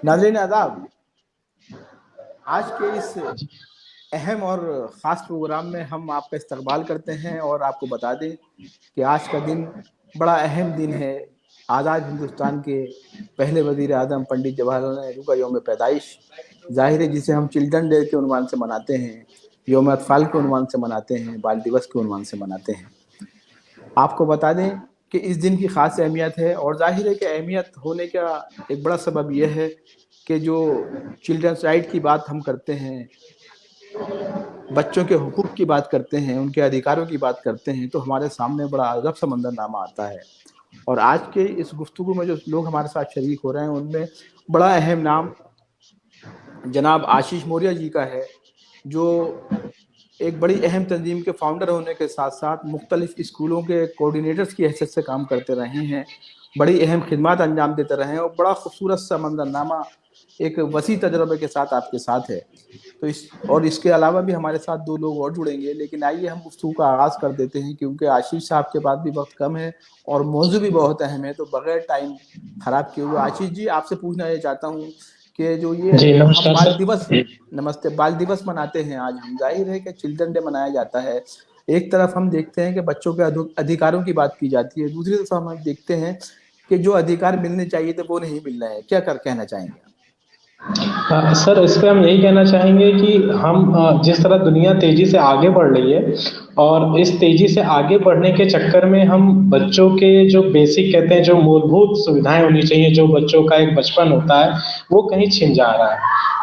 नाज़रीन आदाब, आज के इस अहम और ख़ास प्रोग्राम में हम आपका इस्तकबाल करते हैं और आपको बता दें कि आज का दिन बड़ा अहम दिन है। आज़ाद हिंदुस्तान के पहले वज़ीर आज़म पंडित जवाहरलाल नेहरू का यौम पैदाइश, ज़ाहिर है जिसे हम चिल्ड्रन डे के उन्वान से मनाते हैं, यौम अतफ़ाल के उन्वान से मनाते हैं, बाल दिवस के उन्वान से मनाते हैं। आपको बता दें कि इस दिन की ख़ास अहमियत है और ज़ाहिर है कि अहमियत होने का एक बड़ा सबब यह है कि जो चिल्ड्रंस राइट की बात हम करते हैं, बच्चों के हुकूक की बात करते हैं, उनके अधिकारों की बात करते हैं, तो हमारे सामने बड़ा अजब सा मंजरनामा आता है। और आज के इस गुफ्तगू में जो लोग हमारे साथ शरीक हो रहे हैं, उनमें बड़ा अहम नाम जनाब आशीष मौर्य जी का है, जो एक बड़ी अहम तंजीम के फाउंडर होने के साथ साथ मुख्तलिफ स्कूलों के कोऑर्डिनेटर्स की हैसियत से काम करते रहे हैं, बड़ी अहम खिदमत अंजाम देते रहे हैं और बड़ा खूबसूरत सा मंजरनामा एक वसी तजर्बे के साथ आपके साथ है। तो इसके अलावा भी हमारे साथ दो लोग और जुड़ेंगे, लेकिन आइए हम गुफ्तगू का आगाज़ कर देते हैं क्योंकि आशीष साहब के पास भी वक्त कम है और मौजू भी बहुत अहम है। तो बगैर टाइम ख़राब किए हुए आशीष जी आपसे पूछना ये चाहता हूँ कि जो ये जी हम नमस्कार बाल सर। दिवस, नमस्ते, बाल दिवस मनाते हैं आज हम, जाहिर है कि चिल्ड्रन डे मनाया जाता है। एक तरफ हम देखते हैं कि बच्चों के अधिकारों की बात की जाती है, दूसरी तरफ हम देखते हैं कि जो अधिकार मिलने चाहिए थे वो नहीं मिल रहे हैं। क्या कर कहना चाहेंगे आप? सर इस पे हम यही कहना चाहेंगे कि हम जिस तरह दुनिया तेजी से आगे बढ़ रही है और इस तेजी से आगे बढ़ने के चक्कर में हम बच्चों के जो बेसिक कहते हैं जो मूलभूत सुविधाएं होनी चाहिए, जो बच्चों का एक बचपन होता है वो कहीं छिन जा रहा है,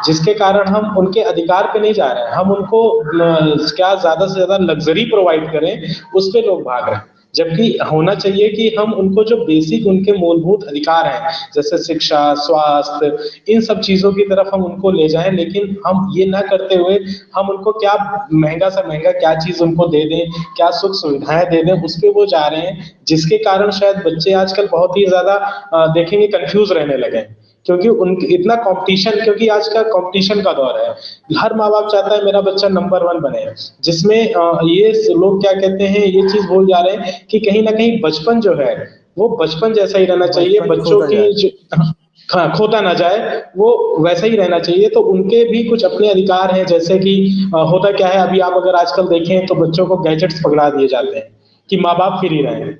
जिसके कारण हम उनके अधिकार पे नहीं जा रहे हैं। हम उनको क्या ज्यादा से ज्यादा लग्जरी प्रोवाइड करें उस पे लोग भाग रहे हैं, जबकि होना चाहिए कि हम उनको जो बेसिक उनके मूलभूत अधिकार हैं जैसे शिक्षा, स्वास्थ्य, इन सब चीजों की तरफ हम उनको ले जाएं। लेकिन हम ये ना करते हुए हम उनको क्या महंगा से महंगा क्या चीज उनको दे दें, क्या सुख सुविधाएं दे दें, उस पे वो जा रहे हैं, जिसके कारण शायद बच्चे आजकल बहुत ही ज्यादा देखेंगे कंफ्यूज रहने लगे हैं। क्योंकि उनकी इतना कंपटीशन, क्योंकि आज का कंपटीशन का दौर है, हर माँ बाप चाहता है मेरा बच्चा नंबर वन बने, जिसमें ये लोग क्या कहते हैं, ये चीज भूल जा रहे हैं कि कहीं ना कहीं बचपन जो है वो बचपन जैसा ही रहना चाहिए। बचपन बच्चों खोता की जाए। जो हाँ खोता ना जाए, वो वैसा ही रहना चाहिए। तो उनके भी कुछ अपने अधिकार हैं, जैसे कि होता क्या है, अभी आप अगर आजकल देखें तो बच्चों को गैजेट्स पकड़ा दिए जाते हैं कि माँ बाप फ्री रहें।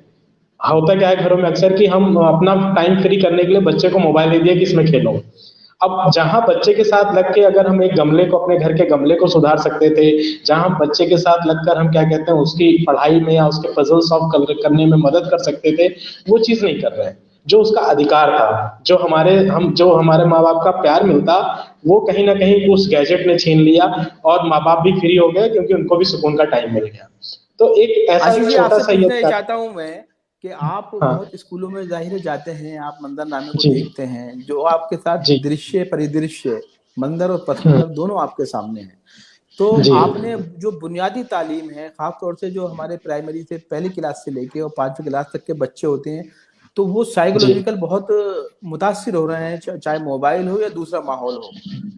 होता क्या है घरों में अक्सर कि हम अपना टाइम फ्री करने के लिए बच्चे को मोबाइल दे दिया कि इसमें खेलो। अब जहां बच्चे के साथ लग के अगर हम एक गमले को, अपने घर के गमले को सुधार सकते थे, जहां बच्चे के साथ लगकर हम क्या कहते हैं उसकी पढ़ाई में या उसके पजल सॉल्व करने में मदद कर सकते थे, वो चीज नहीं कर रहे हैं। जो उसका अधिकार था, जो हमारे माँ बाप का प्यार मिलता, वो कहीं ना कहीं उस गैजेट ने छीन लिया और माँ बाप भी फ्री हो गए क्योंकि उनको भी सुकून का टाइम मिल गया। तो एक ऐसा आशीष एक जी छोटा आपसे सा पूछना ये ये चाहता हूँ मैं कि आप हाँ बहुत स्कूलों में जाहिर है जाते हैं, आप मंजरनामे को जी देखते हैं, जो आपके साथ जी दृश्य परिदृश्य, मंजर और पस हम्म, मंजर दोनों आपके सामने हैं। तो जी आपने जो बुनियादी तालीम है, खासतौर से जो हमारे प्राइमरी से पहली क्लास से लेके और पांचवी क्लास तक के बच्चे होते हैं, तो वो जी साइकोलॉजिकल बहुत मुतासिर हो रहे हैं, चाहे मोबाइल हो या दूसरा माहौल हो।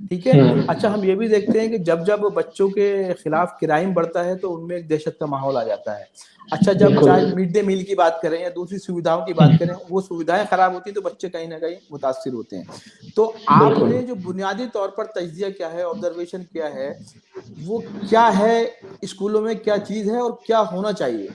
ठीक है। अच्छा, हम ये भी देखते हैं कि जब जब बच्चों के खिलाफ क्राइम बढ़ता है तो उनमें एक दहशत का माहौल आ जाता है। अच्छा, जब बिल्कुल। चाहे मिड डे मील की बात करें या दूसरी सुविधाओं की बात करें, वो सुविधाएं खराब होती तो बच्चे कहीं ना कहीं मुतासिर होते हैं। तो बिल्कुल। आपने जो बुनियादी तौर पर तजिया क्या है, ऑब्जर्वेशन क्या है, वो क्या है, स्कूलों में क्या चीज है और क्या होना चाहिए?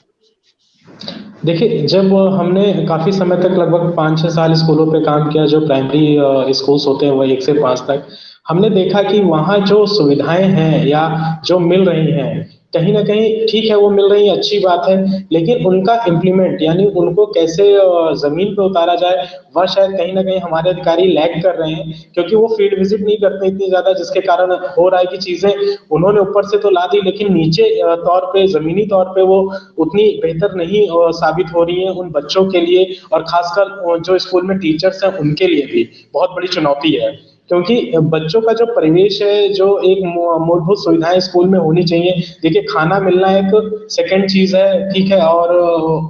देखिए, जब हमने काफ़ी समय तक लगभग 5-6 साल स्कूलों पे काम किया, जो प्राइमरी स्कूल्स होते हैं वो 1 से 5 तक, हमने देखा कि वहाँ जो सुविधाएँ हैं या जो मिल रही हैं, कहीं न कहीं ठीक है वो मिल रही हैं, अच्छी बात है, लेकिन उनका इम्प्लीमेंट यानी उनको कैसे ज़मीन पे उतारा जाए, वह शायद कहीं न कहीं हमारे अधिकारी लैग कर रहे हैं, क्योंकि वो फील्ड विज़िट नहीं करते इतनी ज़्यादा, जिसके कारण हो रहा है कि चीज़ें उन्होंने ऊपर से तो ला दी, लेकिन नीचे तौर पे, ज़मीनी तौर पे वो उतनी बेहतर नहीं साबित हो रही है उन बच्चों के लिए, और खासकर जो स्कूल में टीचर्स हैं उनके लिए भी बहुत बड़ी चुनौती है। क्योंकि बच्चों का जो परिवेश है, जो एक मूलभूत सुविधाएं स्कूल में होनी चाहिए। देखिए, खाना मिलना एक सेकंड चीज है, ठीक है, और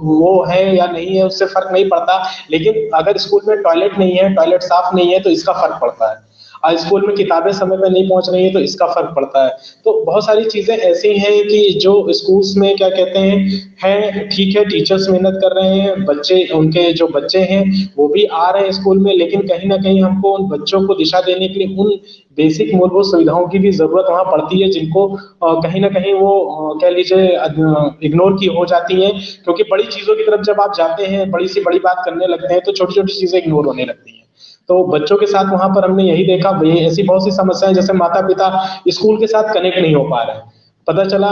वो है या नहीं है उससे फर्क नहीं पड़ता, लेकिन अगर स्कूल में टॉयलेट नहीं है, टॉयलेट साफ नहीं है, तो इसका फर्क पड़ता है। स्कूल में किताबें समय पे नहीं पहुंच रही है तो इसका फर्क पड़ता है। तो बहुत सारी चीजें ऐसी हैं कि जो स्कूल्स में क्या कहते हैं ठीक है, टीचर्स मेहनत कर रहे हैं, बच्चे उनके जो बच्चे हैं वो भी आ रहे हैं स्कूल में, लेकिन कहीं ना कहीं हमको उन बच्चों को दिशा देने के लिए उन बेसिक मूलभूत सुविधाओं की भी जरूरत वहां पड़ती है, जिनको कहीं ना कहीं वो कह लीजिए इग्नोर की हो जाती है, क्योंकि बड़ी चीजों की तरफ जब आप जाते हैं, बड़ी से बड़ी बात करने लगते हैं, तो छोटी छोटी चीजें इग्नोर होने लगती हैं। तो बच्चों के साथ वहां पर हमने यही देखा, ऐसी बहुत सी समस्याएं, जैसे माता पिता स्कूल के साथ कनेक्ट नहीं हो पा रहे हैं। पता चला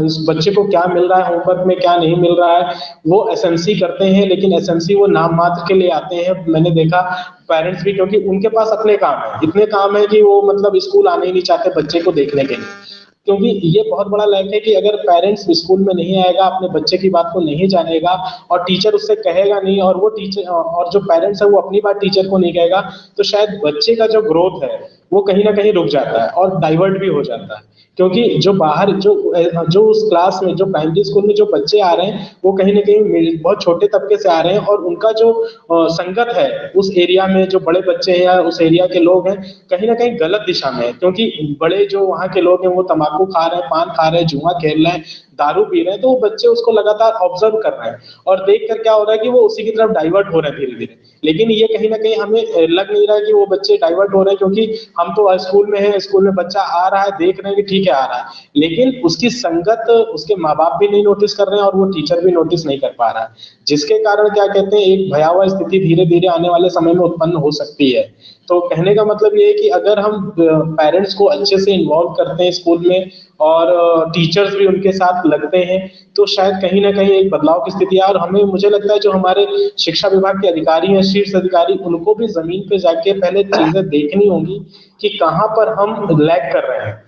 इस बच्चे को क्या मिल रहा है होमवर्क में, क्या नहीं मिल रहा है, वो एसएमसी करते हैं, लेकिन एसएमसी वो नाम मात्र के लिए आते हैं। मैंने देखा पेरेंट्स भी, क्योंकि उनके पास अपने काम है, इतने काम है कि वो मतलब स्कूल आने ही नहीं चाहते बच्चे को देखने के लिए। क्योंकि ये बहुत बड़ा लैक है कि अगर पेरेंट्स स्कूल में नहीं आएगा, अपने बच्चे की बात को नहीं जानेगा और टीचर उससे कहेगा नहीं, और वो टीचर और जो पेरेंट्स है वो अपनी बात टीचर को नहीं कहेगा, तो शायद बच्चे का जो ग्रोथ है वो कहीं ना कहीं रुक जाता है और डाइवर्ट भी हो जाता है। क्योंकि जो बाहर जो उस क्लास में, जो प्राइमरी स्कूल में जो बच्चे आ रहे हैं, वो कहीं ना कहीं बहुत छोटे तबके से आ रहे हैं, और उनका जो संगत है उस एरिया में, जो बड़े बच्चे हैं या उस एरिया के लोग हैं, कहीं ना कहीं गलत दिशा में है। क्योंकि बड़े जो वहाँ के लोग हैं वो तंबाकू खा रहे हैं, पान खा रहे हैं, जुआ खेल रहे हैं, दारू पी रहे हैं, तो वो बच्चे उसको लगातार ऑब्जर्व कर रहे हैं, और देख कर क्या हो रहा है कि वो उसी की तरफ डाइवर्ट हो रहे हैं धीरे धीरे। लेकिन ये कहीं ना कहीं हमें लग नहीं रहा है कि वो बच्चे डाइवर्ट हो रहे हैं, क्योंकि हम तो स्कूल में है, स्कूल में बच्चा आ रहा है, देख रहे हैं कि ठीक है आ रहा है, लेकिन उसकी संगत उसके माँ बाप भी नहीं नोटिस कर रहे हैं और वो टीचर भी नोटिस नहीं कर पा रहा है, जिसके कारण क्या कहते हैं एक भयावह स्थिति धीरे धीरे आने वाले समय में उत्पन्न हो सकती है। तो कहने का मतलब ये है कि अगर हम पेरेंट्स को अच्छे से इन्वॉल्व करते हैं स्कूल में, और टीचर्स भी उनके साथ लगते हैं, तो शायद कहीं ना कहीं एक बदलाव की स्थिति है। और हमें, मुझे लगता है जो हमारे शिक्षा विभाग के अधिकारी हैं, शीर्ष अधिकारी, उनको भी जमीन पे जाके पहले चीजें देखनी होंगी कि कहाँ पर हम लैग कर रहे हैं।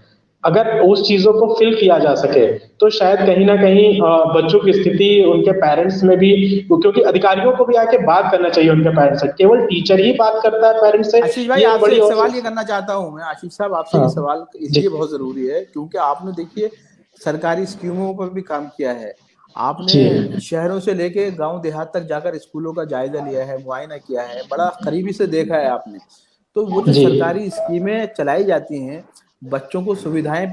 अगर उस चीजों को फिल किया जा सके, तो शायद कहीं ना कहीं बच्चों की स्थिति उनके पेरेंट्स में भी, क्योंकि अधिकारियों को भी आके बात करना चाहिए उनके पेरेंट्स से, केवल टीचर ही बात करता है पेरेंट्स से, आशीष भाई, ये एक आपसे बड़ी एक और सवाल ये करना चाहता हूँ मैं, आशीष साहब आपसे ये हाँ सवाल जी इसलिए बहुत जरूरी है क्योंकि आपने देखिए सरकारी स्कीमों पर भी काम किया है। आपने जी शहरों से लेके गांव देहात तक जाकर स्कूलों का जायजा लिया है, मुआयना किया है, बड़ा करीबी से देखा है आपने। तो वो जो जी सरकारी स्कीमें चलाई जाती हैं बच्चों को सुविधाएं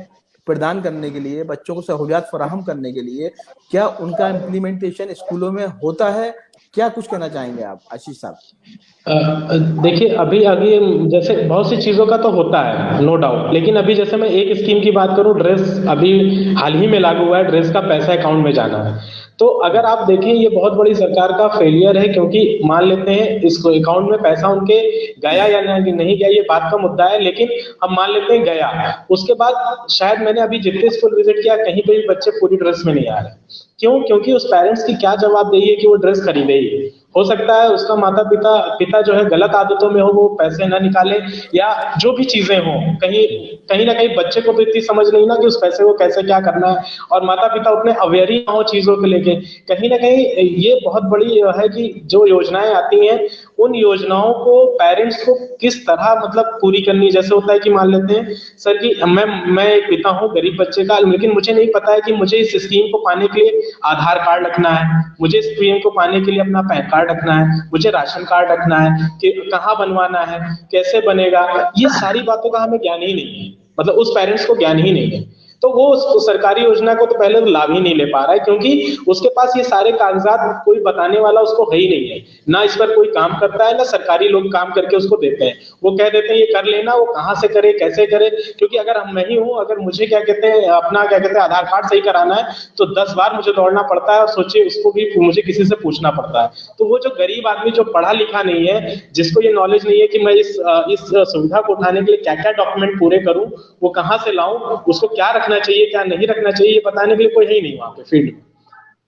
प्रदान करने के लिए, बच्चों को सहूलियात फराहम करने के लिए, क्या उनका इम्प्लीमेंटेशन स्कूलों में होता है? क्या कुछ कहना चाहेंगे आप आशीष साहब? देखिए, अभी अभी जैसे बहुत सी चीजों का तो होता है, नो डाउट, लेकिन अभी जैसे मैं एक स्कीम की बात करूं, ड्रेस अभी हाल ही में लागू हुआ है, ड्रेस का पैसा अकाउंट में जाना है। तो अगर आप देखें, ये बहुत बड़ी सरकार का फेलियर है, क्योंकि मान लेते हैं इस अकाउंट में पैसा उनके गया या नहीं गया, ये बात का मुद्दा है, लेकिन हम मान लेते हैं गया। उसके बाद शायद मैंने अभी जितने स्कूल विजिट किया, कहीं पे भी बच्चे पूरी ड्रेस में नहीं आ रहे। क्यों? क्योंकि उस पेरेंट्स की क्या जवाबदेही है कि वो ड्रेस खरीदे ही। हो सकता है उसका माता पिता पिता जो है गलत आदतों में हो, वो पैसे ना निकाले, या जो भी चीजें हो, कहीं कहीं ना कहीं बच्चे को तो इतनी समझ नहीं ना कि उस पैसे को कैसे क्या करना है, और माता पिता उतने अवेयर ही ना हो चीजों को लेके। कहीं ना कहीं ये बहुत बड़ी है कि जो योजनाएं आती हैं, उन योजनाओं को पेरेंट्स को किस तरह मतलब पूरी करनी है। जैसे होता है कि मान लेते हैं सर कि मैं एक पिता हूँ गरीब बच्चे का, लेकिन मुझे नहीं पता है कि मुझे इस स्कीम को पाने के लिए आधार कार्ड रखना है, मुझे इस स्कीम को पाने के लिए अपना पैन कार्ड रखना है, मुझे राशन कार्ड रखना है, कि कहाँ बनवाना है, कैसे बनेगा, ये सारी बातों का हमें ज्ञान ही नहीं है, मतलब उस पेरेंट्स को ज्ञान ही नहीं है। तो वो उस सरकारी योजना को तो पहले तो लाभ ही नहीं ले पा रहा है, क्योंकि उसके पास ये सारे कागजात कोई बताने वाला उसको है ही नहीं है, ना इस पर कोई काम करता है, ना सरकारी लोग काम करके उसको देते हैं। वो कह देते हैं ये कर लेना, वो कहाँ से करे, कैसे करे, क्योंकि अगर हम मैं ही हूँ, अगर मुझे क्या कहते हैं अपना क्या कहते हैं आधार कार्ड सही कराना है, तो 10 बार मुझे दौड़ना पड़ता है, और सोचिए उसको भी मुझे किसी से पूछना पड़ता है। तो वो जो गरीब आदमी जो पढ़ा लिखा नहीं है, जिसको ये नॉलेज नहीं है कि मैं इस सुविधा को उठाने के लिए क्या क्या डॉक्यूमेंट पूरे करूं, वो कहाँ से लाऊं, उसको क्या रखना चाहिए क्या नहीं रखना चाहिए, ये बताने के लिए कोई है ही नहीं वहां पे फील्ड में।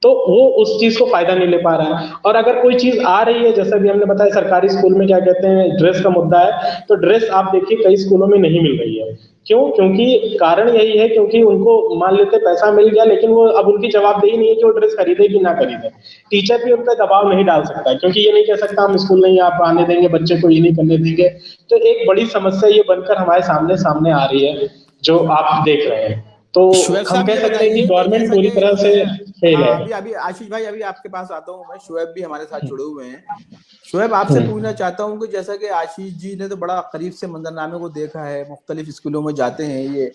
तो वो उस चीज को फायदा नहीं ले पा रहा है। और अगर कोई चीज आ रही है, जैसा भी हमने बताया सरकारी स्कूल में क्या कहते हैं ड्रेस का मुद्दा है, तो ड्रेस आप देखिए कई स्कूलों में नहीं मिल रही है। क्यों? क्योंकि कारण यही है, क्योंकि उनको मान लेते पैसा मिल गया, लेकिन वो अब उनकी जवाबदेही नहीं है कि वो ड्रेस खरीदे कि ना खरीदे। टीचर भी उन पर दबाव नहीं डाल सकता है, क्योंकि ये नहीं कह सकता हम स्कूल नहीं आप आने देंगे, बच्चे को ये नहीं करने देंगे। तो एक बड़ी समस्या ये बनकर हमारे सामने सामने आ रही है, जो आप देख रहे हैं। तो शुएब हम साहब कह ये सकते हैं कि बताइए कि गवर्नमेंट जैसा पूरी कि तरह से फेल हाँ, है। अभी अभी आशीष भाई, अभी आपके पास आता हूँ मैं, शुएब भी हमारे साथ जुड़े हुए हैं। शुएब, आपसे पूछना हम्म। चाहता हूँ कि जैसा कि आशीष जी ने तो बड़ा करीब से मंजरनामे को देखा है, मुख्तलिफ स्कूलों में जाते हैं ये,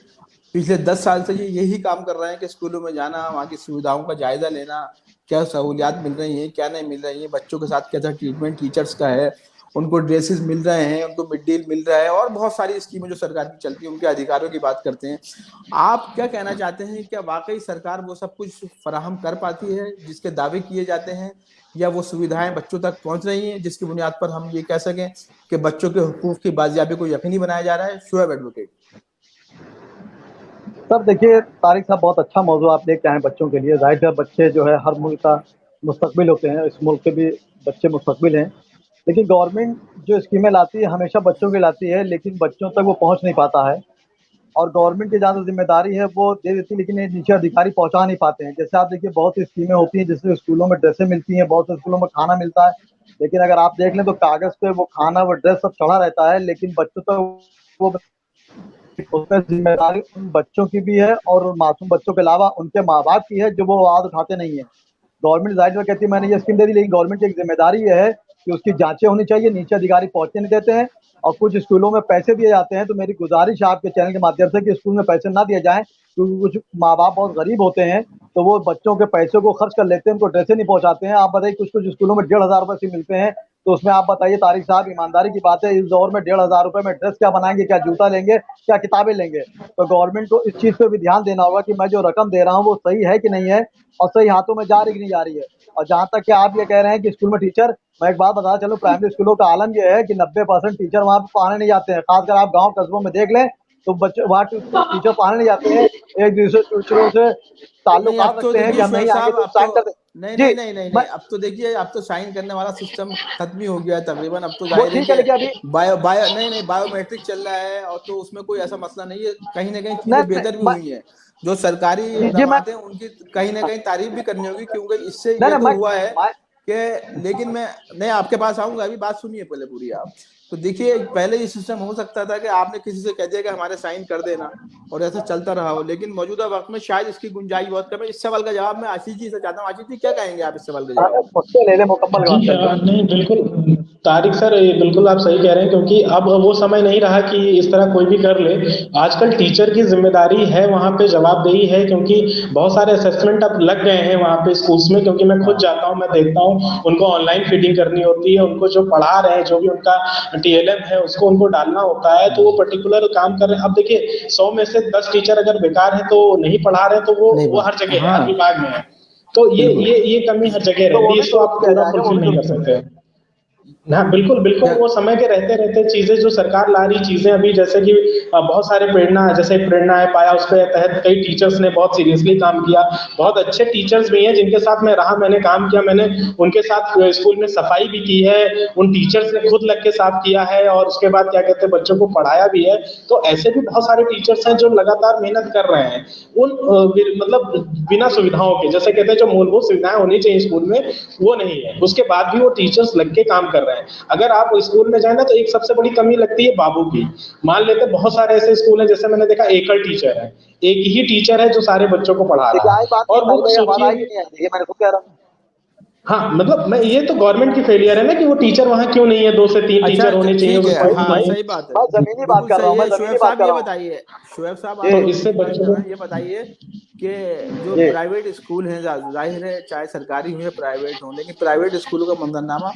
पिछले 10 साल से ये यही काम कर रहे हैं कि स्कूलों में जाना, वहाँ की सुविधाओं का जायजा लेना, क्या सहूलियात मिल रही हैं, क्या नहीं मिल रही हैं, बच्चों के साथ कैसा ट्रीटमेंट टीचर्स का है, उनको ड्रेसेस मिल रहे हैं, उनको मिड डे मिल रहा है, और बहुत सारी स्कीमें जो सरकार की चलती है, उनके अधिकारों की बात करते हैं। आप क्या कहना चाहते हैं, क्या वाकई सरकार वो सब कुछ फराहम कर पाती है जिसके दावे किए जाते हैं, या वो सुविधाएं बच्चों तक पहुंच रही हैं जिसकी बुनियाद पर हम ये कह सकें कि बच्चों के हुकूक की बाजियाबी को यकीनी बनाया जा रहा है? शुएब एडवोकेट। सर देखिए, तारिक साहब बहुत अच्छा मौजू आप लेके आए हैं बच्चों के लिए। ज़ाहिर है बच्चे जो है हर मुल्क का मुस्तकबिल होते हैं, इस मुल्क के भी बच्चे मुस्तकबिल हैं। लेकिन गवर्नमेंट जो स्कीमें लाती है हमेशा बच्चों की लाती है, लेकिन बच्चों तक वो पहुँच नहीं पाता है। और गवर्नमेंट की जहाँ ज़िम्मेदारी है वो दे देती है, लेकिन ये नीचे अधिकारी पहुँचा नहीं पाते हैं। जैसे आप देखिए बहुत सी स्कीमें होती हैं जिससे स्कूलों में ड्रेसें मिलती हैं, बहुत से स्कूलों में खाना मिलता है। लेकिन अगर आप देख लें तो कागज़ पे वो खाना, वो ड्रेस सब चढ़ा रहता है, लेकिन बच्चों तक वो उसमें ज़िम्मेदारी उन बच्चों की भी है और मासूम बच्चों के अलावा उनके माँ-बाप की है जो वो आवाज़ उठाते नहीं हैं। गवर्नमेंट ज़ाहिर है कहती है मैंने ये स्कीम दे दी, लेकिन गवर्नमेंट की एक ज़िम्मेदारी ये है कि उसकी जाँचें होनी चाहिए, नीचे अधिकारी पहुँचने नहीं देते हैं। और कुछ स्कूलों में पैसे दिए जाते हैं, तो मेरी गुज़ारिश है आपके चैनल के माध्यम से कि स्कूल में पैसे ना दिए जाएँ, क्योंकि कुछ माँ-बाप बहुत गरीब होते हैं, तो वो बच्चों के पैसे को खर्च कर लेते हैं, उनको ड्रेसें नहीं पहुँचाते हैं। आप बताइए कुछ-कुछ स्कूलों में ₹1,500 से मिलते हैं, तो उसमें आप बताइए तारिक साहब, ईमानदारी की बात है, इस दौर में ₹1,500 में ड्रेस क्या बनाएँगे, क्या जूता लेंगे, क्या किताबें लेंगे? तो गवर्नमेंट को इस चीज़ पे भी ध्यान देना होगा कि मैं जो रकम दे रहा हूँ वो सही है कि नहीं है और सही हाथों में जा रही कि नहीं जा रही है। और जहाँ तक कि आप ये कह रहे हैं कि स्कूल में टीचर, मैं एक बात बताना चलूँ, प्राइमरी स्कूलों का आलम ये है कि 90% टीचर वहाँ पे पढ़ाने नहीं जाते हैं। खासकर आप गाँव कस्बों में देख लें तो बच्चे वहाँ टीचर पढ़ाने नहीं जाते हैं। एक दूसरे टीचरों से नहीं, अब ताल्लुकात तो रखते हैं कि देखिए हम शुएब नहीं आएँगे साहब, तो अब तो साइन कर दें। नहीं जी, नहीं नहीं नहीं नहीं, मैं अब तो देखिए, अब तो साइन करने वाला सिस्टम खत्म ही हो गया है तकरीबन। अब तो वो जाहिर है ठीक है, लेकिन अभी कि बायो बायो नहीं नहीं, बायोमेट्रिक चल रहा है, और तो उसमें कोई ऐसा मसला नहीं है। कहीं ना कहीं चीजें नहीं, बेहतर भी मैं हुई हैं। जो सरकारी जी, इकदाम मैं हैं उनकी कहीं ना कहीं तारीफ भी करनी होगी, क्योंकि इससे नहीं, ये नहीं, तो हुआ है मैं कि, लेकिन मैं आपके पास आऊंगा, अभी बात सुनिए पहले पूरी आप। तो देखिए, पहले ये सिस्टम हो सकता था कि आपने किसी से कह दिया कि हमारे साइन कर देना, और ऐसा चलता रहा हो, लेकिन मौजूदा वक्त में शायद इसकी गुंजाइश बहुत कम है। इस सवाल का जवाब मैं आशीष जी से चाहता हूँ। आशीष जी, क्या कहेंगे आप इस सवाल का जवाब? मुझसे ले लें, मुकम्मल जी बात कर लें। नहीं बिल्कुल तारिक सर, ये बिल्कुल आप सही कह रहे हैं, क्योंकि अब वो समय नहीं रहा कि इस तरह कोई भी कर ले। आजकल टीचर की जिम्मेदारी है वहाँ पे जवाबदेही है, क्योंकि बहुत सारे असेसमेंट अब लग गए हैं वहाँ पे स्कूल्स में। क्योंकि मैं खुद हाँ। जाता हूँ, मैं देखता हूँ उनको ऑनलाइन फीडिंग करनी होती है, उनको जो पढ़ा रहे हैं, जो भी उनका टीएलएम है उसको उनको डालना होता है, तो वो पर्टिकुलर काम कर रहे हैं। अब देखिए 100 में से 10 टीचर अगर बेकार है तो नहीं पढ़ा रहे हैं, तो नहीं वो बात, हर जगह है, हर हाँ, विभाग में है। तो बिल्कुल। ये कमी हर जगह तो रहती वो है, भी इसको दुरुस्त आप किया पूरा जाएगा, वो फुलफिल भी नहीं दुरुस्त कर किया सकते। जाएगा। हाँ बिल्कुल बिल्कुल, क्या? वो समय के रहते रहते चीजें जो सरकार ला रही चीजें अभी, जैसे कि बहुत सारे प्रेरणा, जैसे प्रेरणा है पाया, उसके तहत कई टीचर्स ने बहुत सीरियसली काम किया। बहुत अच्छे टीचर्स भी हैं जिनके साथ मैं रहा, मैंने काम किया, मैंने उनके साथ स्कूल में सफाई भी की है, उन टीचर्स ने खुद लग के साफ किया है, और उसके बाद क्या कहते हैं बच्चों को पढ़ाया भी है। तो ऐसे भी बहुत सारे टीचर्स हैं जो लगातार मेहनत कर रहे हैं उन मतलब बिना सुविधाओं के, जैसे कहते हैं जो मूलभूत सुविधाएं होनी चाहिए स्कूल में वो नहीं है, उसके बाद भी वो टीचर्स लग के काम कर रहे हैं। अगर आप स्कूल में जाए ना, तो एक सबसे बड़ी कमी लगती है बाबू की। मान लेते हैं बहुत सारे ऐसे स्कूल हैं, जैसे मैंने देखा एकल टीचर है, एक ही टीचर है जो सारे बच्चों को पढ़ा देखिए रहा है, आई बात नहीं, और तारिक वो भाई आवाज़ आई कि सोचिए। नहीं आई? देखिए मैंने खुद कह रहा हूँ। हाँ मतलब मैं, ये तो गवर्नमेंट की फेलियर है ना कि वो टीचर वहां क्यों नहीं है, 2 से 3 अच्छा, टीचर होने चाहिए, ठीक वो है, पॉइंट हाँ, नहीं है। सही बात है। मैं जी। ज़मीनी बात बिल्कुल कर रहा हूँ, सही मैं है। ज़मीनी शुएब बात साहब कर ये रहा हूँ। बताइए, शुएब साहब जी, आप तो अपनी इससे टिप्पणी बच्चों कर को रहे हैं, ये बताइए कि जो जी। प्राइवेट स्कूल हैं, जाहिर है चाहे सरकारी हो या प्राइवेट हो, लेकिन प्राइवेट स्कूलों का मंजरनामा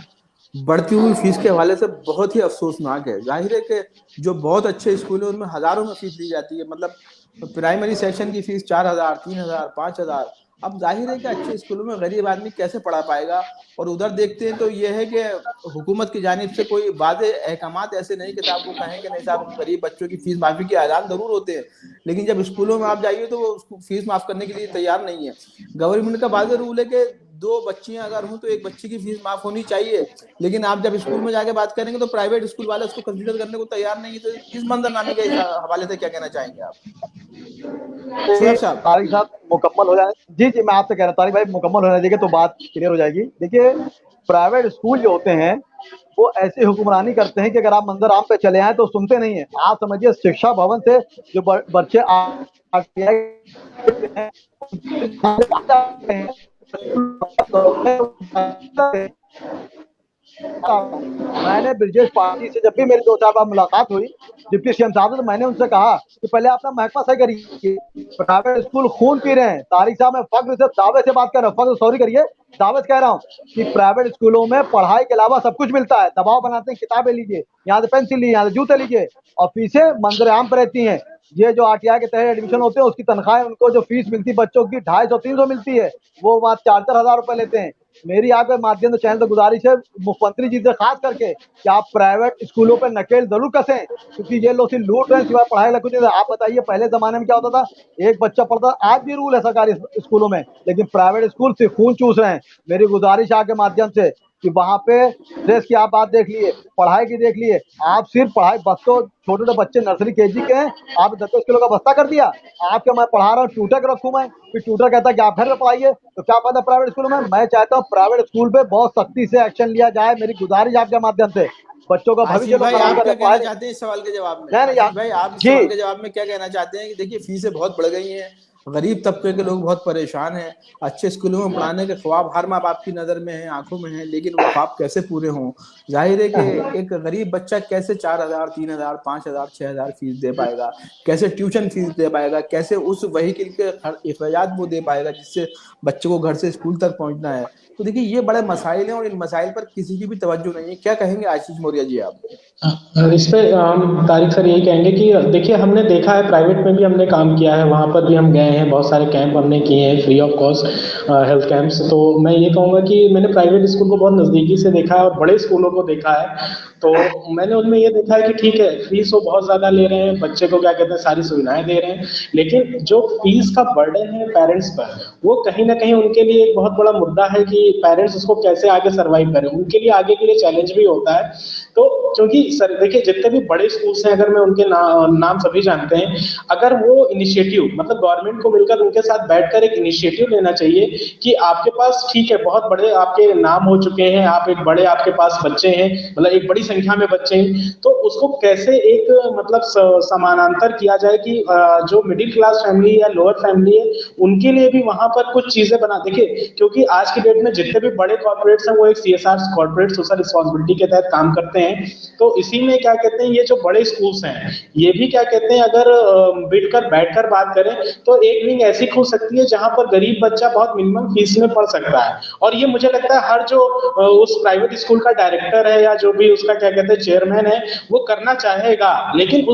बढ़ती हुई फीस के हवाले से बहुत ही अफसोसनाक है। जाहिर है कि जो बहुत अच्छे स्कूल हैं उनमें हजारों में फीस ली जाती है, मतलब प्राइमरी सेक्शन की फीस 4,000, 3,000, 5,000। अब जाहिर है कि अच्छे स्कूलों में गरीब आदमी कैसे पढ़ा पाएगा? और उधर देखते हैं तो ये है कि हुकूमत की जानिब से कोई वादे अहकामात ऐसे नहीं कि साहब वो कहें कि नहीं साहब हम गरीब बच्चों की फीस माफी के ऐलान जरूर होते हैं, लेकिन जब स्कूलों में आप जाइए तो वो उसको फीस माफ करने के लिए तैयार नहीं है। गवर्नमेंट का वादे रूल है कि 2 बच्चियां अगर हों तो एक बच्ची की फीस माफ होनी चाहिए, लेकिन आप जब स्कूल में जाके बात करेंगे तो प्राइवेट स्कूल वाले उसको कंसीडर करने को तैयार नहीं है। तो इस मंजरनामे के हवाले से क्या कहना चाहेंगे आप, जी, शुएब साहब? तारिक साहब मुकम्मल हो जाए। जी, जी, मैं आपसे कह रहा हूँ तारिक भाई मुकम्मल होने दीजिए तो बात क्लियर हो जाएगी। देखिए प्राइवेट स्कूल जो होते हैं वो ऐसी हुक्मरानी करते हैं कि अगर आप मंदिर आम पे चले आए तो सुनते नहीं है। आप समझिए शिक्षा भवन से जो बच्चे आरटीआई हैं मैंने ब्रिजेश पाठी से जब भी मेरी 2-4 बार मुलाकात हुई डिप्टी सीएम साहब से, तो मैंने उनसे कहा कि पहले अपना महकमा सही करिए। प्राइवेट स्कूल खून पी रहे हैं। तारिक साहब, मैं फख्र से दावे से बात कर रहा हूँ, फख्र सॉरी करिए, दावे से कह रहा हूँ कि प्राइवेट स्कूलों में पढ़ाई के अलावा सब कुछ मिलता है। दबाव बनाते हैं, किताबें लीजिए, यहाँ से पेंसिल लीजिए, यहाँ से जूते लीजिए, और फीसें मंजर आम पर रहती हैं। ये जो आरटीआई के तहत एडमिशन होते हैं उसकी तनख्वाहें, उनको जो फीस मिलती है बच्चों की 250-300 मिलती है, वो वहाँ 4-4 हजार रुपए लेते हैं। मेरी आपके माध्यम से चैनल से गुजारिश है मुख्यमंत्री जी से खास करके कि आप प्राइवेट स्कूलों पर नकेल जरूर कसें, क्योंकि ये लोग सिर्फ लूट रहे हैं, सिवाय पढ़ाई कुछ नहीं। आप बताइए पहले जमाने में क्या होता था, एक बच्चा पढ़ता, आज भी रूल है सरकारी स्कूलों में, लेकिन प्राइवेट स्कूल सिर्फ खून चूस रहे हैं। मेरी गुजारिश आपके माध्यम से कि वहाँ पे ड्रेस की आप बात देख लिए, पढ़ाई की देख लिए, आप सिर्फ पढ़ाई, बस तो छोटे छोटे बच्चे नर्सरी केजी के हैं, आप 10-10 किलो का बस्ता कर दिया। आपके मैं पढ़ा रहा हूँ, ट्यूटर के रखूँ मैं, फिर ट्यूटर कहता है कि आप घर में पढ़ाइए, तो क्या फायदा प्राइवेट स्कूलों में। मैं चाहता हूँ प्राइवेट स्कूल पे बहुत सख्ती से एक्शन लिया जाए। मेरी गुजारिश आपके माध्यम से, बच्चों का भविष्य आशीष लोग भाई, खराब आप कर क्या रहे कहना पढ़ाई चाहते हैं इस सवाल के जवाब में? नहीं आशीष भाई, आप इस जी। सवाल के जवाब में क्या कहना चाहते हैं कि देखिए फीसें बहुत बढ़ गई हैं, गरीब तबके के लोग बहुत परेशान हैं, अच्छे स्कूलों में पढ़ाने के ख्वाब हर माँ बाप की नजर में है, आंखों में है, लेकिन वो ख्वाब कैसे पूरे हों? जाहिर है कि एक गरीब बच्चा कैसे 4,000, 3,000, 5,000, 6,000 फीस दे पाएगा, कैसे ट्यूशन फीस दे पाएगा, कैसे उस व्हीकल के अखराजात वो दे पाएगा जिससे बच्चे को घर से स्कूल तक पहुंचना है। तो देखिए ये बड़े मसाइल हैं और इन मसाइल पर किसी की भी तवज्जो नहीं है। क्या कहेंगे आशीष मौर्य जी आप? इस पे हम तारिक सर यही कहेंगे कि देखिए हमने देखा है प्राइवेट में भी हमने काम किया है, वहाँ पर भी हम गए हैं, बहुत सारे कैंप हमने किए हैं free of cost health camps. तो मैं ये कहूँगा कि मैंने प्राइवेट स्कूल को बहुत नज़दीकी से देखा है और बड़े स्कूलों को देखा है। तो मैंने उनमें ये देखा है कि ठीक है फीस वो बहुत ज़्यादा ले रहे हैं, बच्चे को क्या कहते हैं सारी सुविधाएं दे रहे हैं, लेकिन जो फीस का बर्डन है पेरेंट्स पर, वो कहीं ना कहीं उनके लिए एक बहुत बड़ा मुद्दा है कि पेरेंट्स उसको कैसे आगे सर्वाइव करें, उनके लिए आगे के लिए चैलेंज भी होता है। तो क्योंकि सर देखिए जितने भी बड़े स्कूल्स हैं, अगर मैं उनके नाम सभी जानते हैं, अगर वो इनिशिएटिव मतलब गवर्नमेंट को मिलकर उनके साथ बैठकर एक इनिशिएटिव लेना चाहिए कि आपके पास ठीक है बहुत बड़े आपके नाम हो चुके हैं, आप एक बड़े आपके पास बच्चे हैं, मतलब एक बड़ी संख्या में बच्चे हैं, तो उसको कैसे एक मतलब समानांतर किया जाए कि जो मिडिल क्लास फैमिली या लोअर फैमिली है उनके लिए भी वहां पर कुछ चीजें बना। देखिए क्योंकि आज की डेट में जितने भी बड़े कॉर्पोरेट्स हैं वो एक सीएसआर कॉर्पोरेट सोशल रिस्पॉन्सिबिलिटी के तहत काम करते हैं। तो इसी में क्या कहते हैं ये जो बड़े स्कूल्स हैं ये भी क्या कहते हैं अगर बैठकर बात करें तो एक विंग ऐसी खुल सकती है जहां पर गरीब बच्चा बहुत मिनिमम फीस में पढ़ सकता है। और ये मुझे लगता है हर जो उस प्राइवेट स्कूल का डायरेक्टर है या जो भी उसका क्या कहते हैं चेयरमैन है वो करना चाहेगा, लेकिन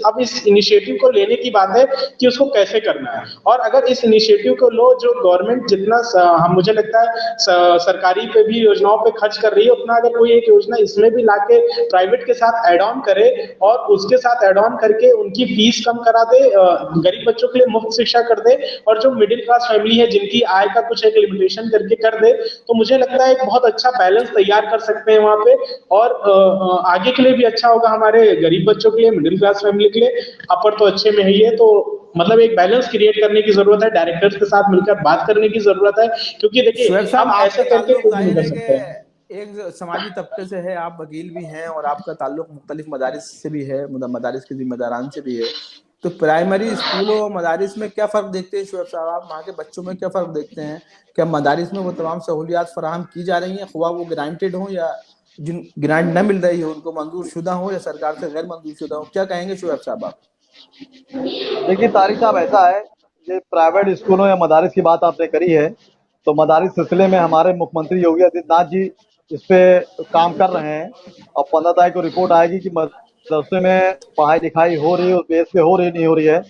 अब इस इनिशिएटिव को लेने की बात है कि उसको कैसे करना है। और अगर इस इनिशिएटिव को लो जो गवर्नमेंट जितना हम मुझे लगता है सरकारी पे भी योजनाओं पे खर्च कर रही है उतना अगर कोई एक योजना इसमें भी लाके प्राइवेट के साथ ऐड ऑन करे और उसके साथ ऐड ऑन करके उनकी फीस कम करा दे, गरीब बच्चों के लिए मुफ्त शिक्षा कर दे, और जो मिडिल क्लास फैमिली है जिनकी आय का कुछ एक लिमिटेशन करके कर दे, तो मुझे लगता है एक बहुत अच्छा बैलेंस तैयार कर सकते हैं वहां पे। और आगे के लिए भी अच्छा होगा हमारे गरीब बच्चों के लिए, मिडिल क्लास फैमिली के लिए। अपर तो अच्छे में ही है, तो मतलब एक बैलेंस क्रिएट करने की जरूरत है, डायरेक्टर्स के साथ मिलकर बात करने की जरूरत है, क्योंकि शुएब देखिए साहब, हम आपका ऐसे करके ताल्लुक कुछ नहीं जाहिर कर है सकते। कि एक समाजी तबके से है, आप वकील भी हैं और आपका ताल्लुक मुख्तलिफ मदारिस से भी है, मदारिस के जिम्मेदारान से भी है। तो प्राइमरी स्कूलों और मदारिस में क्या फ़र्क देखते हैं शुएब साहब आप? वहाँ के बच्चों में क्या फ़र्क देखते हैं? क्या मदारिस में वो तमाम सहूलियात फराहम की जा रही हैं, ख्वाह वो ग्रांटेड हों या जिन ग्रांट न मिल रही हो उनको मंजूर शुदा हो या सरकार से गैर मंजूर शुदा हो? क्या कहेंगे शुएब साहब आप? देखिए तारिक साहब, ऐसा है, ये प्राइवेट स्कूलों या मदारिस की बात आपने करी है, तो मदारिस सिलसिले में हमारे मुख्यमंत्री योगी आदित्यनाथ जी इस पे काम कर रहे हैं। और 15 तारीख को रिपोर्ट आएगी कि मदरसे में पढ़ाई लिखाई हो रही है, उस बेस पे हो रही नहीं हो रही है,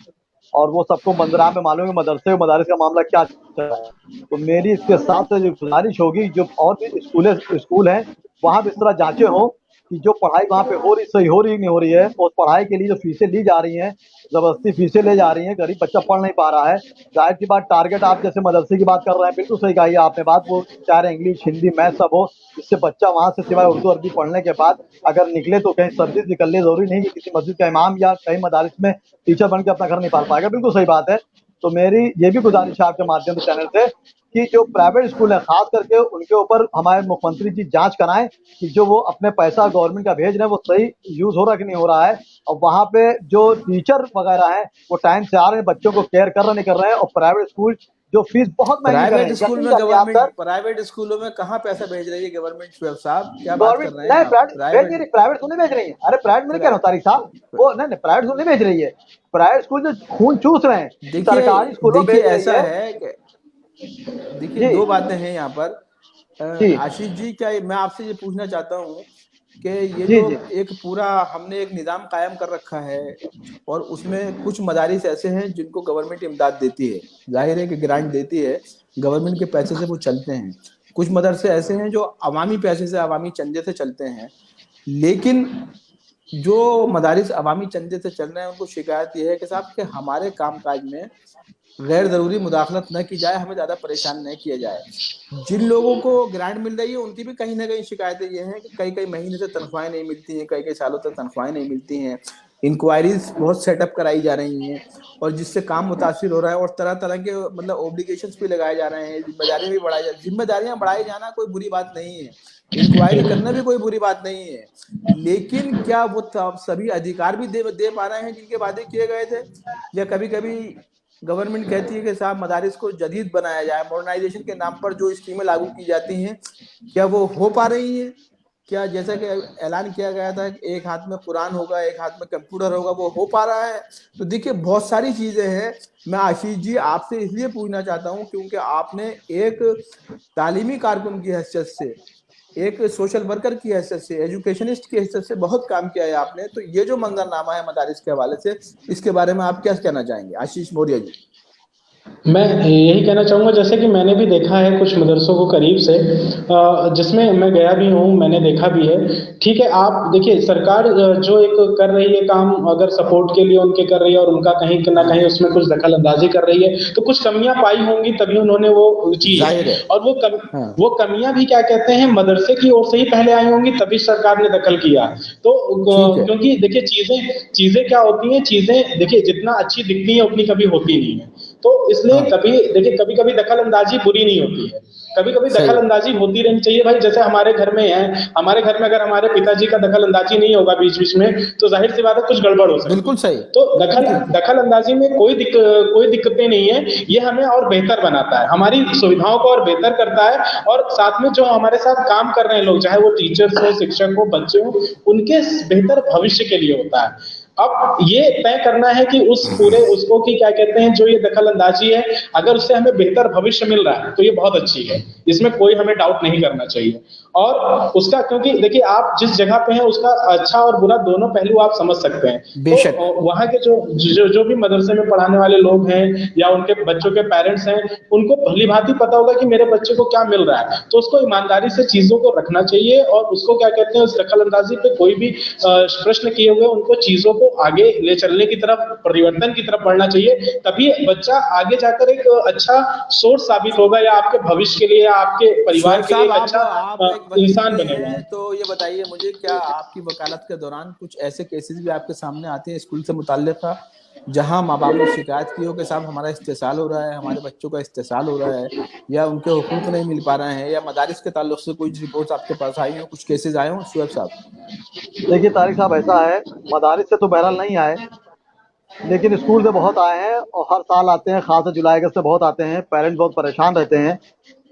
और वो सबको मंजराम में मालूम है मदरसे और मदारिस का मामला क्या चल रहा है। तो मेरी इसके साथ से जो गुजारिश होगी, जो और भी स्कूल हैं वहाँ भी इस तरह जांचें हों कि जो पढ़ाई वहाँ पे हो रही, सही हो रही नहीं हो रही है, उस पढ़ाई के लिए जो फीसें ली जा रही हैं, जबरदस्ती फीसें ले जा रही हैं, गरीब बच्चा पढ़ नहीं पा रहा है। जाहिर सी बात, टारगेट आप जैसे मदरसे की बात कर रहे हैं, बिल्कुल सही कही आपने बात, वो चाह रहे इंग्लिश हिंदी मैथ सब हो, जिससे बच्चा वहाँ से सिवाय उर्दू अरबी पढ़ने के बाद अगर निकले तो कहीं सर्विस निकल ले, जरूरी नहीं कि किसी मस्जिद का इमाम या कहीं मदारिस में टीचर बन के अपना घर नहीं पाल पाएगा, बिल्कुल सही बात है। तो मेरी ये भी गुजारिश है आपके माध्यम से चैनल से कि जो प्राइवेट स्कूल है खास करके उनके ऊपर हमारे मुख्यमंत्री जी जांच कराएं कि जो वो अपने पैसा गवर्नमेंट का भेज रहे हैं वो सही यूज हो रहा है कि नहीं हो रहा है, और वहाँ पे जो टीचर वगैरह हैं वो टाइम से आ रहे हैं, बच्चों को केयर कर रहे नहीं कर रहे हैं, और प्राइवेट स्कूल जो फीस बहुत महंगी कर रहे प्राइवेट हैं, स्कूल यकीन में जानिए आप गवर्नमेंट, सर। प्राइवेट स्कूलों में कहाँ पैसा भेज रही है गवर्नमेंट? शुएब साहब क्या बात कर गवर्नमेंट रहे हैं नहीं, आप? प्राइवेट भेज नहीं प्राइवेट रही, प्राइवेट स्कूल नहीं भेज रही है, अरे प्राइवेट में नहीं कह रहा हूँ तारिक साहब, वो नहीं नहीं प्राइवेट स्कूल नहीं भेज रही है, प्राइवेट स्कूल जो खून चूस रहे हैं देखिए, सरकारी स्कूलों में देखिए भेज रही ऐसा है। है कि देखिए जी दो बातें हैं यहाँ पर। जी आशीष जी, क्या मैं आपसे ये पूछना चाहता हूँ कि ये जी जो जी एक पूरा हमने एक निज़ाम कायम कर रखा है और उसमें कुछ मदारिस ऐसे हैं जिनको गवर्नमेंट इमदाद देती है, जाहिर है कि ग्रांट देती है, गवर्नमेंट के पैसे से वो चलते हैं। कुछ मदरसे ऐसे हैं जो अवामी पैसे से, अवामी चंदे से चलते हैं। लेकिन जो मदारिस अवामी चंदे से चल रहे हैं उनको शिकायत ये है कि साहब कि हमारे कामकाज में गैर ज़रूरी मुदाखलत न की जाए, हमें ज़्यादा परेशान न किया जाए। जिन लोगों को ग्रांट मिल रही है उनकी भी कहीं न कहीं शिकायतें ये हैं कि कई-कई महीने से तनख्वाहें नहीं मिलती हैं, कई-कई सालों तक तनख्वाहें नहीं मिलती हैं। इंक्वायरीज़ बहुत सेटअप कराई जा रही हैं और जिससे काम मुतासिर हो रहा है और तरह-तरह के मतलब ऑब्लिगेशंस भी लगाए जा रहे हैं, ज़िम्मेदारियाँ भी बढ़ाई जा ज़िम्मेदारियाँ बढ़ाए जाना कोई बुरी बात नहीं है, इंक्वायरी करना भी कोई बुरी बात नहीं है। लेकिन क्या वो त सभी अधिकार भी दे दे पा रहे हैं जिनके वादे किए गए थे? या कभी-कभी गवर्नमेंट कहती है कि साहब मदारिस को जदीद बनाया जाए, मॉडर्नाइजेशन के नाम पर जो स्कीमें लागू की जाती हैं, क्या वो हो पा रही हैं? क्या जैसा कि ऐलान किया गया था कि एक हाथ में कुरान होगा, एक हाथ में कंप्यूटर होगा, वो हो पा रहा है? तो देखिए बहुत सारी चीज़ें हैं। मैं आशीष जी आपसे इसलिए पूछना चाहता हूँ क्योंकि आपने एक तालीमी कारकुन की हैसियत से, एक सोशल वर्कर की हैसियत से, एजुकेशनिस्ट की हैसियत से बहुत काम किया है आपने। तो ये जो मंज़रनामा है मदारिस के हवाले से, इसके बारे में आप क्या कहना चाहेंगे? आशीष मौर्य जी। मैं यही कहना चाहूँगा, जैसे कि मैंने भी देखा है कुछ मदरसों को करीब से, जिसमें मैं गया भी हूँ, मैंने देखा भी है। ठीक है, आप देखिए सरकार जो एक कर रही है काम, अगर सपोर्ट के लिए उनके कर रही है और उनका कहीं न कहीं उसमें कुछ दखल-अंदाज़ी कर रही है, तो कुछ कमियाँ पाई होंगी तभी उन्होंने वो की है। ज़ाहिर है। और हाँ, वो कमियाँ भी क्या कहते हैं मदरसे की ओर से ही पहले आई होंगी तभी सरकार ने दखल किया। तो ठीक है। क्योंकि देखिए चीज़ें क्या होती हैं, चीज़ें देखिए जितना अच्छी दिखती हैं उतनी कभी होती नहीं है। तो इसलिए हाँ, कभी देखिए कभी-कभी दखल-अंदाज़ी बुरी नहीं होती है। कभी-कभी सही। दखल-अंदाज़ी होती रहनी चाहिए भाई, जैसे हमारे घर में है, हमारे घर में अगर हमारे पिताजी का दखल-अंदाज़ी नहीं होगा बीच-बीच में, तो ज़ाहिर-सी बात है कुछ गड़बड़ हो सकती बिल्कुल है। सही। तो दखल देखिए दखल-अंदाज़ी में कोई दिक्कतें नहीं है, ये हमें और बेहतर बनाता है, हमारी सुविधाओं को और बेहतर करता है, और साथ में जो हमारे साथ काम कर रहे हैं लोग, चाहे वो टीचर्स हो, शिक्षक हो, बच्चे हों, उनके बेहतर भविष्य के लिए होता है। अब ये तय करना है कि उस पूरे उसको कि क्या कहते हैं, जो ये दखल-अंदाज़ी है, अगर उससे हमें बेहतर भविष्य मिल रहा है, तो ये बहुत अच्छी है। इसमें कोई हमें डाउट नहीं करना चाहिए। और उसका, क्योंकि देखिए आप जिस जगह पे हैं उसका अच्छा और बुरा दोनों पहलू आप समझ सकते हैं। तो बेशक। वहाँ के जो भी मदरसे में पढ़ाने वाले लोग हैं या उनके बच्चों के पेरेंट्स हैं, उनको भली-भाँति पता होगा कि मेरे बच्चे को क्या मिल रहा है। तो उसको ईमानदारी से चीज़ों को रखना चाहिए और उसको क्या कहते हैं, उस दखल-अंदाज़ी पे कोई भी प्रश्न किए हुए उनको चीज़ों को आगे ले चलने की तरफ, परिवर्तन की तरफ बढ़ना चाहिए। तभी बच्चा आगे जाकर एक अच्छा सोर्स साबित होगा, या आपके भविष्य के लिए या आपके परिवार शुएब के लिए साहब, एक अच्छा आप एक वकील इंसान भी बनेगा। हैं, तो ये बताइए मुझे, क्या आपकी वकालत के दौरान कुछ ऐसे केसेस भी आपके सामने आते हैं स्कूल से मुताल्लिक़, जहाँ माँ-बाप ने शिकायत की हो कि साहब हमारा इस्तेसाल हो रहा है, हमारे बच्चों का इस्तेसाल हो रहा है, या उनके हुकूक नहीं मिल पा रहे हैं, या मदारिस के ताल्लुक से कोई रिपोर्ट्स आपके पास आई हों, कुछ केसेस आए हों शुएब साहब? देखिए तारिक साहब ऐसा है, मदारिस से तो बहरहाल नहीं आए, लेकिन स्कूल से बहुत आए हैं और हर साल आते हैं, खास जुलाई अगस्त से बहुत आते हैं, पेरेंट्स बहुत परेशान रहते हैं।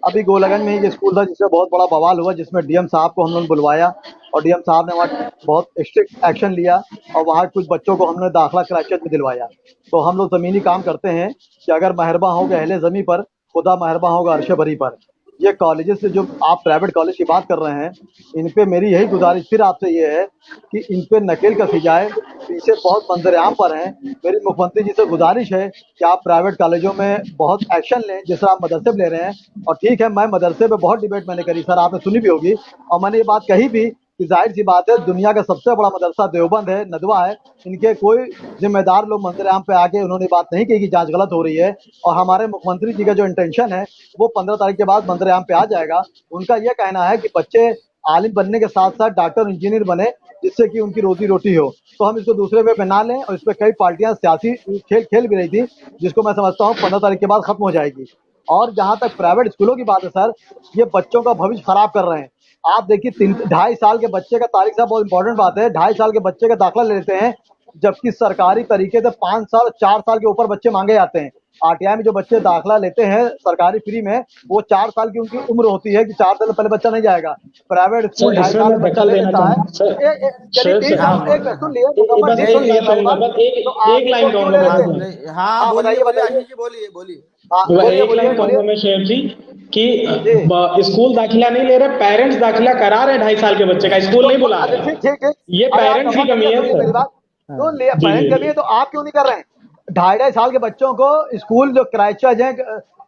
अभी गोलागंज में ही एक स्कूल था जिसमें बहुत बड़ा बवाल हुआ, जिसमें डीएम साहब को हम लोग बुलवाया और डीएम साहब ने वहाँ बहुत स्ट्रिक्ट एक्शन लिया और वहाँ कुछ बच्चों को हमने दाखिला कराची में दिलवाया। तो हम लोग ज़मीनी काम करते हैं कि अगर मेहरबा होगा अहले ज़मीं पर, खुदा मेहरबा होगा अर्श बरी पर। ये कॉलेजेस से जो आप प्राइवेट कॉलेज की बात कर रहे हैं, इन पे मेरी यही गुजारिश फिर आपसे ये है कि इन पे नकेल कसी जाए, पीछे बहुत मंजर-ए-आम पर हैं। मेरी मुख्यमंत्री जी से गुजारिश है कि आप प्राइवेट कॉलेजों में बहुत एक्शन लें, जैसे आप मदरसे में ले रहे हैं। और ठीक है, मैं मदरसे पे बहुत डिबेट मैंने करी सर, आपने सुनी भी होगी, और मैंने ये बात कही भी कि ज़ाहिर-सी बात है, दुनिया का सबसे बड़ा मदरसा देवबंद है, नदवा है। इनके कोई ज़िम्मेदार लोग मंजर-ए-आम पे आके उन्होंने बात नहीं कही कि जाँच गलत हो रही है, और हमारे मुख्यमंत्री जी का जो इंटेंशन है, वो 15 तारीख के बाद मंजर-ए-आम पे आ जाएगा। उनका ये कहना है कि बच्चे आलिम बनने के साथ-साथ डॉक्टर, इंजीनियर बने, जिससे कि उनकी रोज़ी-रोटी हो। तो हम इसको दूसरे वे पे ना लें, और इस पे कई पार्टियाँ सियासी खेल खेल भी रही थी, जिसको मैं समझता हूँ 15 तारीख के बाद खत्म हो जाएगी। और जहाँ तक प्राइवेट स्कूलों की बात है सर, ये बच्चों का भविष्य खराब कर रहे हैं। आप देखिए 2.5 साल के बच्चे का, तारिक साहब बहुत इंपॉर्टेंट बात है, 2.5 साल के बच्चे का दाखिला ले लेते हैं, जबकि सरकारी तरीके से 5 साल 4 साल के ऊपर बच्चे मांगे जाते हैं। आरटीआई में जो बच्चे दाखिला लेते हैं सरकारी फ्री में, वो 4 साल की उनकी उम्र होती है कि 4 साल पहले बच्चा नहीं जाएगा। प्राइवेट स्कूल सर 2.5 इसमें साल मैं में बच्चा दखल ले देना लेता है। चाहूंगा सर। चलिए सर ठीक है, हाँ एक सुन लिए बस मुकम्मल, एक सुन लिए लाइन कहूंगा, लगभग, बस तो एक आगे लाइन को क्यों कहूंगा ले मैं लेते हैं? इसमें। हाँ हाँ बोलिए बताइए बोलिए बताइए। आशीष जी, बोलिए बोलिए। हाँ वह बोलिए एक बोलिए लाइन बोलिए कहूंगा मैं शेर जी कि जी। स्कूल दाखिला नहीं ले रहे, पेरेंट्स दाखिला करा रहे 2.5 साल के बच्चे का, स्कूल नहीं बुला अरे रहे ठीक हैं। ठीक ठीक। ये अरे आप पेरेंट्स की नंबर कमी करिए, है सुनिए मेरी सर। बात। तो हाँ ले जी पेरेंट्स जी। कमी है तो आप क्यों नहीं कर रहे हैं? 2.5 साल के बच्चों को स्कूल जो क्राइस्टचर्च है,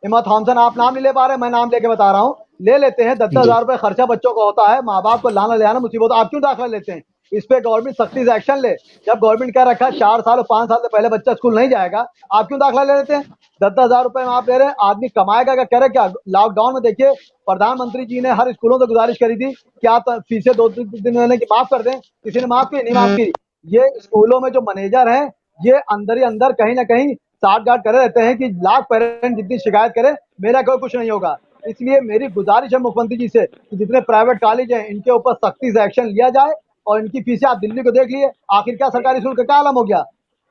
इमा थॉम्सन, आप नाम नहीं ले पा रहे, मैं नाम लेके बता रहा हूँ, ले लेते हैं। 10,000 रुपए खर्चा बच्चों का होता है, माँ बाप को लाना ले आना मुसीबत, आप क्यों दाखिला लेते हैं? इस पे गवर्नमेंट सख्ती से एक्शन ले। जब गवर्नमेंट कह रखा है 4 साल और 5 साल से पहले बच्चा स्कूल नहीं जाएगा, आप क्यों दाखिला ले लेते हैं? 10,000 रुपए में आप ले रहे हैं, आदमी कमाएगा क्या, करे क्या? लॉकडाउन में देखिए प्रधानमंत्री जी ने हर स्कूलों से गुजारिश करी थी कि आप फीसें 2-3 दिन की माफ कर दें, किसी ने माफ की नहीं माफ की। ये स्कूलों में जो मैनेजर हैं, ये अंदर ही अंदर कहीं ना कहीं साठ गांठ करे रहते हैं कि लाख पेरेंट जितनी शिकायत करे, मेरा कोई कुछ नहीं होगा। इसलिए मेरी गुजारिश है मुख्यमंत्री जी से कि जितने प्राइवेट कॉलेज हैं इनके ऊपर सख्ती से एक्शन लिया जाए, और इनकी फीसें आप दिल्ली को देख लिए, आखिर क्या सरकारी स्कूल का क्या आलम हो गया?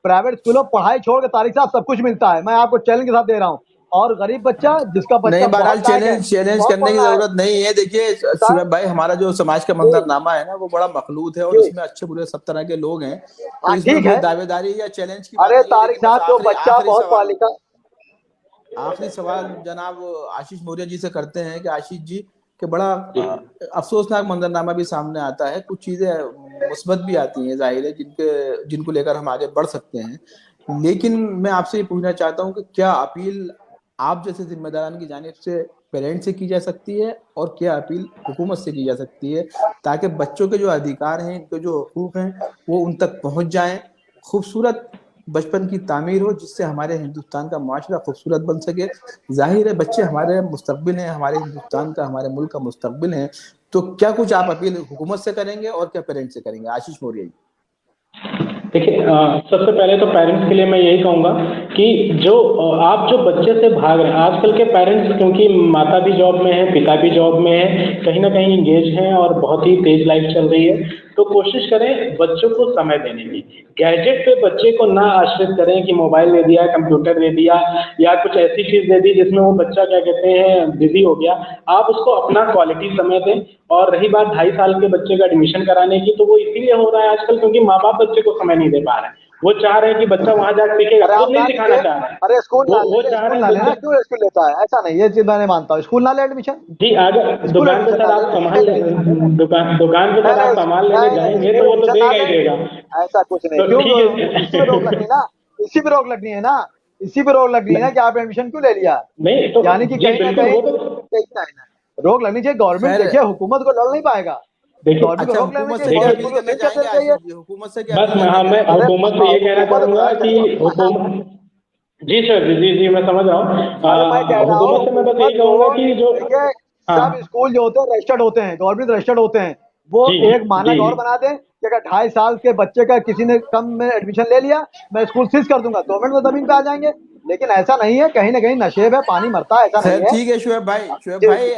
प्राइवेट स्कूलों पढ़ाई छोड़ के तारिक साहब सब कुछ मिलता है, मैं आपको चैलेंज के साथ दे रहा हूँ। और गरीब बच्चा, जिसका नहीं, बच्चा बहरहाल बहुत लायक है, चैलेंज बहुत करने पढ़ की रहा है जरूरत नहीं है। देखिए सर शुएब भाई, हमारा जो समाज का जी मंजरनामा है ना, वो बड़ा मखलूत है और जी। इसमें अच्छे बुरे सब तरह के लोग हैं। तो हाँ इसमें ठीक कोई है। दावेदारी या चैलेंज की बात अरे नहीं है। तारिक लेकिन बस साहब जो बच्चा आखिरी बहुत पढ़ा सवाल, लिखा। आखिरी सवाल जनाब आशीष मौर्य जी से करते हैं कि आशीष जी के बड़ा जी अफसोसनाक मंजरनामा भी सामने आता है। कुछ चीजें मुस्बत भी आती हैं जाहिर है, जिनको लेकर हम आगे बढ़ सकते हैं। लेकिन मैं आपसे ये पूछना चाहता हूँ कि क्या अपील आप जैसे जिम्मेदारान की जानिब से पेरेंट से की जा सकती है, और क्या अपील हुकूमत से की जा सकती है, ताकि बच्चों के जो अधिकार हैं, इनके जो हकूक हैं, वो उन तक पहुंच जाएं, खूबसूरत बचपन की तामीर हो, जिससे हमारे हिंदुस्तान का माशरा खूबसूरत बन सके। जाहिर है बच्चे हमारे मुस्तकबिल हैं, हमारे हिंदुस्तान का, हमारे मुल्क का मुस्तकबिल हैं। तो क्या कुछ आप अपील हुकूमत से करेंगे और क्या पेरेंट से करेंगे? आशीष मौर्य जी। देखिए, सबसे पहले तो पेरेंट्स के लिए मैं यही कहूँगा कि जो आप जो बच्चे से भाग रहे हैं, आजकल के पेरेंट्स, क्योंकि माता भी जॉब में है, पिता भी जॉब में है, कहीं ना कहीं इंगेज हैं और बहुत ही तेज लाइफ चल रही है, तो कोशिश करें बच्चों को समय देने की। गैजेट पे बच्चे को ना आश्रित करें कि मोबाइल दे दिया, कंप्यूटर दे दिया या कुछ ऐसी चीज़ दे दी जिसमें वो बच्चा क्या कहते हैं बिजी हो गया। आप उसको अपना क्वालिटी समय दें। और रही बात 2.5 साल के बच्चे का एडमिशन कराने की, तो वो इसीलिए हो रहा है आजकल क्योंकि माँ बाप बच्चे को समय नहीं दे पा रहे हैं। वो चाह रहे हैं कि बच्चा वहां जाकर सीखेगा, अरे खुद आप नहीं ना सिखाना लीजिए। चाह रहे हैं। अरे स्कूल ना वो ले ले, चाह रहे स्कूल हैं ना लेना, बच्चा। क्यों स्कूल लेता है? ऐसा नहीं, ये चीज मैं नहीं मानता हूँ। स्कूल ना ले एडमिशन, जी, अगर स्कूल दुकान पे एडमिशन सर ना आप ले। सामान दुकान पे नहीं सर आप सामान लेने नहीं नहीं, जाएंगे तो स्कूल वो तो एडमिशन ना देगा ही ले, देगा। ऐसा कुछ नहीं। तो क्यों? ठीक इसी पे रोक है। लगनी ना, इसी पे रोक लगनी है ना, इसी पे रोक लगनी है ना कि आप एडमिशन क्यों ले लिया? नहीं तो यानी कि जी कहीं ना बिल्कुल, कहीं वो तो रोक लगनी चाहिए। गवर्नमेंट खैर, देखिए हुकूमत को लड़ नहीं पाएगा, देखिए। गवर्नमेंट को अच्छा, रोक लेनी हुकूमत से चाहिए, क्या गवर्नमेंट अपील स्कूल को करना सील कर चाहेंगे देनी चाहिए। आशीष जी? हुकूमत से क्या बस अपील हाँ, करना मैं चाहेंगे? अरे हुकूमत से ये कहना हुकूमत चाहूंगा मैं कि हुकूमत, जी सर, जी जी मैं समझ रहा अरे मैं कह हूँ। रहा हूँ हुकूमत से मैं बस हुकूमत यही को, कहूंगा कि जो, देखिए हाँ सब स्कूल जो होते हैं रजिस्टर्ड होते हैं, गवर्नमेंट रजिस्टर्ड होते हैं, वो जी एक जी। मानक और बना दें कि अगर 2.5 साल के बच्चे का किसी ने कम में एडमिशन ले लिया, मैं स्कूल सीज कर दूंगा, गवर्नमेंट तो जमीन पे आ जाएंगे। लेकिन ऐसा नहीं है, कहीं ना कहीं नशेब है, पानी मरता है, ऐसा नहीं खैर है। ठीक है शुएब भाई, शुएब जी भाई, जी।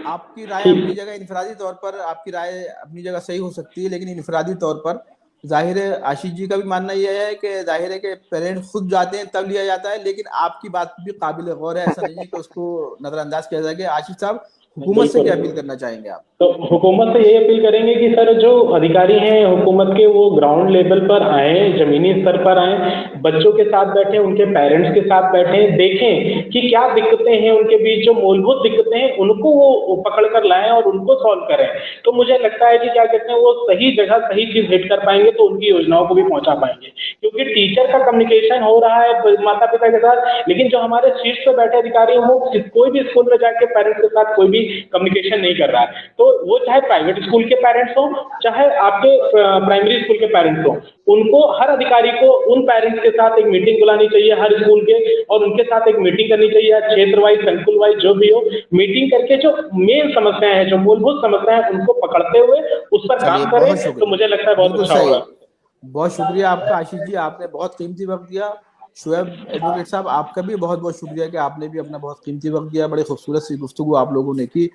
आपकी राय अपनी ठीक। जगह, इनफरादी तौर पर आपकी राय अपनी जगह सही हो सकती है, लेकिन इनफरादी तौर पर जाहिर है आशीष जी का भी मानना यह है कि जाहिर है कि पेरेंट्स खुद जाते हैं तब लिया जाता है। लेकिन आपकी बात भी काबिल गौर है, ऐसा नहीं है कि उसको नजरअंदाज किया जाएगा। आशीष साहब, हुकूमत से बिल्कुल। क्या अपील करना चाहेंगे आप? तो हुकूमत से यही अपील करेंगे कि सर जो अधिकारी हैं हुकूमत के, वो ग्राउंड लेवल पर आए, जमीनी स्तर पर आए, बच्चों के साथ बैठें, उनके पेरेंट्स के साथ बैठें, देखें कि क्या दिक्कतें हैं उनके बीच, जो मूलभूत दिक्कतें हैं उनको वो पकड़ कर लाएं और उनको सॉल्व करें। तो मुझे लगता है कि क्या कहते हैं वो सही जगह सही चीज हिट कर पाएंगे, तो उनकी योजनाओं को भी पहुंचा पाएंगे। क्योंकि टीचर का कम्युनिकेशन हो रहा है माता पिता के साथ, लेकिन जो हमारे शीर्ष पे बैठे अधिकारी हैं वो कोई भी स्कूल में जाके पेरेंट्स के साथ कोई भी कम्युनिकेशन नहीं कर रहा है। तो वो चाहे प्राइवेट स्कूल के पेरेंट्स हो, चाहे आपके प्राइमरी स्कूल के पेरेंट्स हो, उनको, हर अधिकारी को उन पेरेंट्स के साथ एक मीटिंग बुलानी चाहिए हर स्कूल के, और उनके साथ एक मीटिंग करनी चाहिए, क्षेत्र वाइज, संकुल वाइज, जो भी हो, मीटिंग करके जो मेन समस्याएं हैं, जो मूलभूत समस्याएं हैं, उनको पकड़ते हुए उस पर चलिए, काम करें, बहुत तो शुक्रिया। मुझे लगता है बहुत बिल्कुल अच्छा सही, होगा। बहुत शुक्रिया आपका आशीष जी, आपने बहुत कीमती वक्त दिया। शुएब एडवोकेट साहब, आपका भी बहुत बहुत शुक्रिया कि आपने भी अपना बहुत कीमती वक्त दिया। बड़े खूबसूरत सी गुफ्तगू आप लोगों ने की।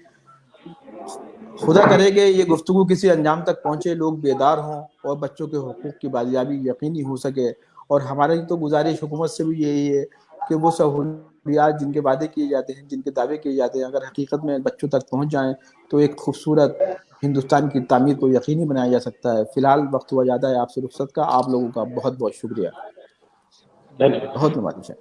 खुदा करे कि ये गुफ्तगू किसी अंजाम तक पहुंचे, लोग बेदार हों और बच्चों के हुकूक की बाजियाबी यकीनी हो सके। और हमारी तो गुजारिश हुकूमत से भी यही है कि वो सहूलियात जिनके वादे किए जाते हैं, जिनके दावे किए जाते हैं, अगर हकीकत में बच्चों तक पहुंच जाएं तो एक खूबसूरत हिंदुस्तान की तामीर को यकीनी बनाया जा सकता है। फिलहाल वक्त हुआ ज़्यादा है आपसे रुखसत का। आप लोगों का बहुत बहुत शुक्रिया। धन्यवाद। बहुत नुमाइश है।